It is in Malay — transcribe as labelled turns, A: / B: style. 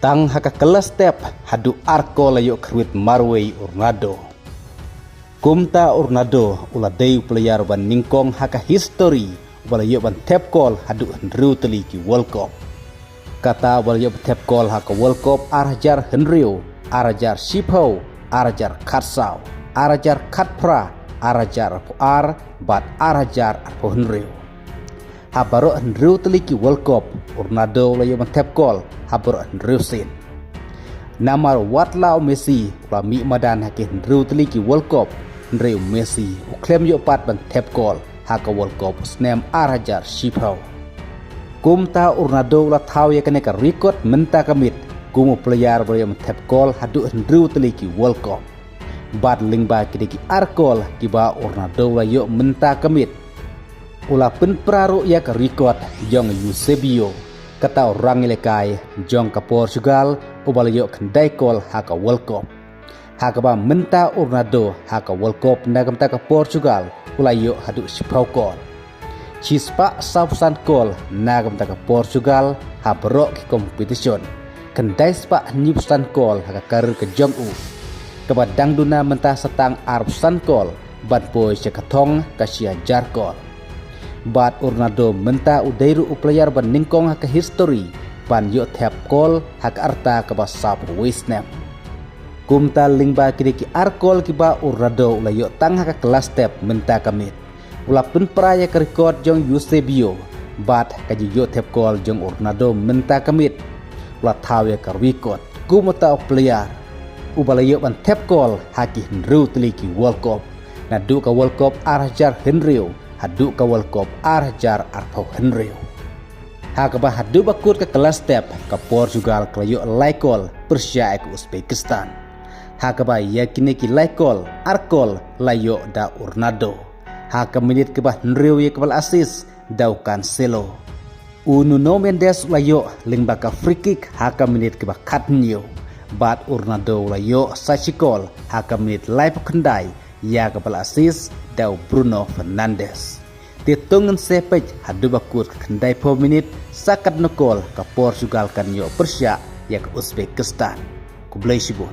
A: Tang haka kelas step hadu arko layo kruit marway Urnado. Kumta Urnado uladei player ban ningkong haka history walayo ban tap call hadu Henry teli ki World Cup. Kata walayo tap call haka World Cup arajar Henry, arajar Shipho, arajar Katsau, arajar Katpra, arajar Puar, bat arajar Arpo Henry. Habaro Henry teli ki World Cup Urnado layo ban tap call habaro Henry sin. Namar watlau Messi la mi madan hake Henry teli ki World Cup Henry Messi uklem yo pat ban tap call haka World Cup snem arajar Shipho. Kumta Urnado la thau ya kene ka record menta kamit kumu player boyam tap call hadu Henry teli ki World Cup. Bad lingba kidiki arkol kiba Urnado la yo menta kamit. Ula pen praru ya ka record jong Eusebio kata orang ilekai jong ka Portugal ubalayo kendai kol haka World Cup. Haka ba menta Urnado haka World Cup nagam ta ka Portugal ulayo hadu Shipho kol. Chispa sausan kol nagam ta ka Portugal habro ki competition. Kendai spa nipsan kol haka karir ke jong u. Kabadang duna menta setang arpsan kol ban poi sekatong kasia jar kol. Bat Urnado menta udairu player ban ningkong haka history ban yo tap call haka arta kaba sap wisnam. Kumta lingba kidiki arkol kiba Urnado ula yo tang haka kelas step menta kamit. Ula pun praya ke record jong Eusebio bat kaji yo tap call jong Urnado menta kamit. Ula tawe ke record kumata player ubala yo ban tap call haki Henry teli ki World Cup. Nadu ka World Cup arajar Henry hadu ka World Cup arajar Arpo Henry. Hakaba hadu bakut ke kelas step ke Portugal klayo laikol Persia ke Uzbekistan. Hakaba yakini ki laikol arkol layo da Urnado. Haka menit ke Henry ke bal asis dau Cancelo. Nuno Mendes layo lingba ka free kick haka menit ke Coutinho. Bat Urnado layo sachikol haka menit live kendai ya ke bal asis dau Bruno Fernandes. Titungan sepej hadu bakut kendai po menit sakat nokol ke Portugal kan yo Persia ya ke Uzbekistan. Kublai sibun.